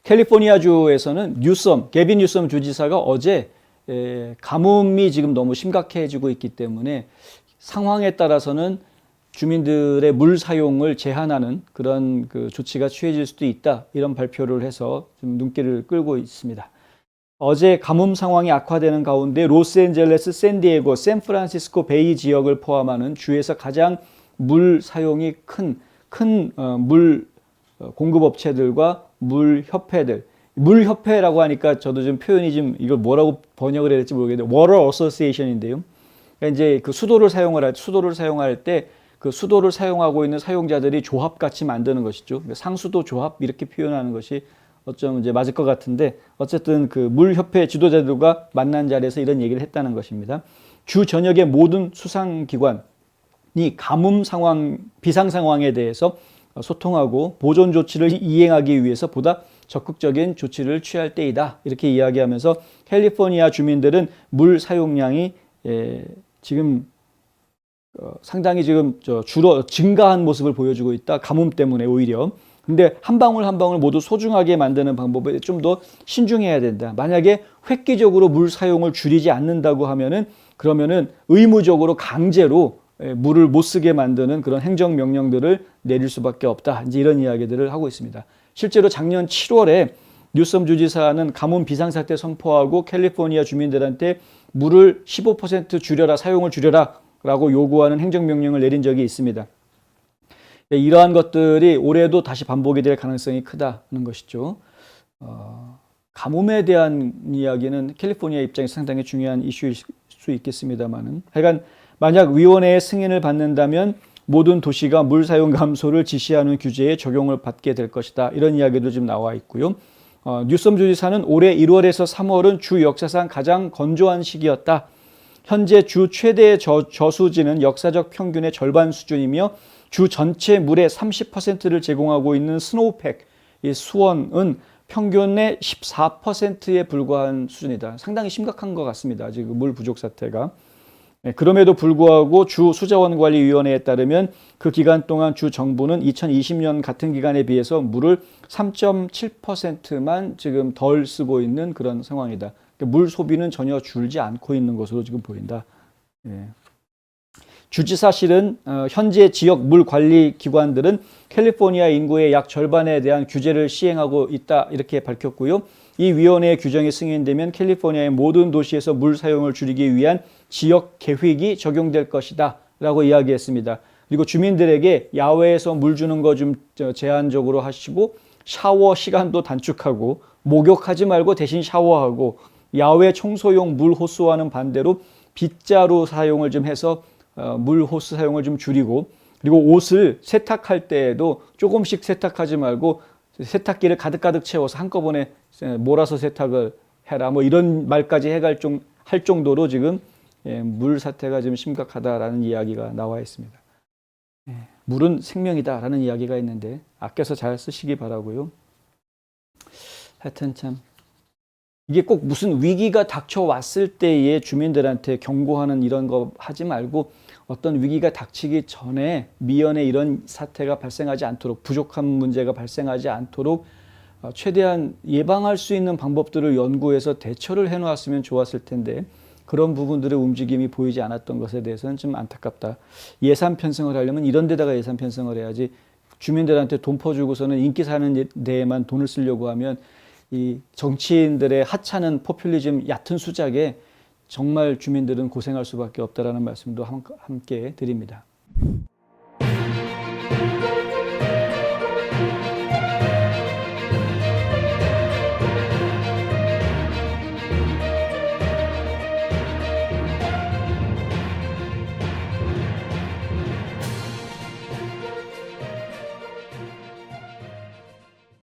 캘리포니아주에서는 게빈 뉴섬 주지사가 어제 가뭄이 지금 너무 심각해지고 있기 때문에 상황에 따라서는 주민들의 물 사용을 제한하는 그런 그 조치가 취해질 수도 있다, 이런 발표를 해서 좀 눈길을 끌고 있습니다. 어제 가뭄 상황이 악화되는 가운데 로스앤젤레스, 샌디에고, 샌프란시스코 베이 지역을 포함하는 주에서 가장 물 사용이 큰 물 공급업체들과 물협회라고 하니까 저도 좀 표현이 좀 이걸 뭐라고 번역을 해야 될지 모르겠는데, Water Association인데요. 그러니까 이제 그 수도를 사용할 때 그 수도를 사용하고 있는 사용자들이 조합같이 만드는 것이죠. 상수도 조합 이렇게 표현하는 것이 어쩜 이제 맞을 것 같은데, 어쨌든 그 물협회 지도자들과 만난 자리에서 이런 얘기를 했다는 것입니다. 주 전역의 모든 수상기관이 가뭄 상황, 비상 상황에 대해서 소통하고 보존 조치를 이행하기 위해서 보다 적극적인 조치를 취할 때이다, 이렇게 이야기하면서 캘리포니아 주민들은 물 사용량이 지금 상당히 지금 증가한 모습을 보여주고 있다. 가뭄 때문에 오히려. 근데 한 방울 한 방울 모두 소중하게 만드는 방법에 좀 더 신중해야 된다. 만약에 획기적으로 물 사용을 줄이지 않는다고 하면은, 그러면은 의무적으로 강제로 물을 못 쓰게 만드는 그런 행정명령들을 내릴 수밖에 없다, 이제 이런 이야기들을 하고 있습니다. 실제로 작년 7월에 뉴섬 주지사는 가뭄 비상사태 선포하고 캘리포니아 주민들한테 물을 15% 줄여라, 사용을 줄여라 라고 요구하는 행정명령을 내린 적이 있습니다. 이러한 것들이 올해도 다시 반복이 될 가능성이 크다는 것이죠. 가뭄에 대한 이야기는 캘리포니아 입장에서 상당히 중요한 이슈일 수 있겠습니다만은, 하여간 만약 위원회의 승인을 받는다면 모든 도시가 물 사용 감소를 지시하는 규제에 적용을 받게 될 것이다, 이런 이야기도 지금 나와 있고요. 뉴섬 주지사는 올해 1월에서 3월은 주 역사상 가장 건조한 시기였다. 현재 주 최대 저수지는 역사적 평균의 절반 수준이며 주 전체 물의 30%를 제공하고 있는 스노우팩, 이 수원은 평균의 14%에 불과한 수준이다. 상당히 심각한 것 같습니다, 지금 물 부족 사태가. 그럼에도 불구하고 주 수자원관리위원회에 따르면 그 기간 동안 주 정부는 2020년 같은 기간에 비해서 물을 3.7%만 지금 덜 쓰고 있는 그런 상황이다. 물 소비는 전혀 줄지 않고 있는 것으로 지금 보인다. 주지사실은 현재 지역 물 관리 기관들은 캘리포니아 인구의 약 절반에 대한 규제를 시행하고 있다, 이렇게 밝혔고요. 이 위원회의 규정이 승인되면 캘리포니아의 모든 도시에서 물 사용을 줄이기 위한 지역 계획이 적용될 것이다 라고 이야기했습니다. 그리고 주민들에게 야외에서 물 주는 거 좀 제한적으로 하시고, 샤워 시간도 단축하고, 목욕하지 말고 대신 샤워하고, 야외 청소용 물 호스와는 반대로 빗자루 사용을 좀 해서 물 호스 사용을 좀 줄이고, 그리고 옷을 세탁할 때에도 조금씩 세탁하지 말고 세탁기를 가득가득 채워서 한꺼번에 몰아서 세탁을 해라, 뭐 이런 말까지 할 정도로 지금 물 사태가 지금 심각하다라는 이야기가 나와 있습니다. 물은 생명이다라는 이야기가 있는데 아껴서 잘 쓰시기 바라고요. 하여튼 참 이게 꼭 무슨 위기가 닥쳐왔을 때에 주민들한테 경고하는 이런 거 하지 말고, 어떤 위기가 닥치기 전에 미연에 이런 사태가 발생하지 않도록, 부족한 문제가 발생하지 않도록 최대한 예방할 수 있는 방법들을 연구해서 대처를 해놓았으면 좋았을 텐데, 그런 부분들의 움직임이 보이지 않았던 것에 대해서는 좀 안타깝다. 예산 편성을 하려면 이런 데다가 예산 편성을 해야지, 주민들한테 돈 퍼주고서는 인기 사는 데에만 돈을 쓰려고 하면 이 정치인들의 하찮은 포퓰리즘 얕은 수작에 정말 주민들은 고생할 수밖에 없다라는 말씀도 함께 드립니다.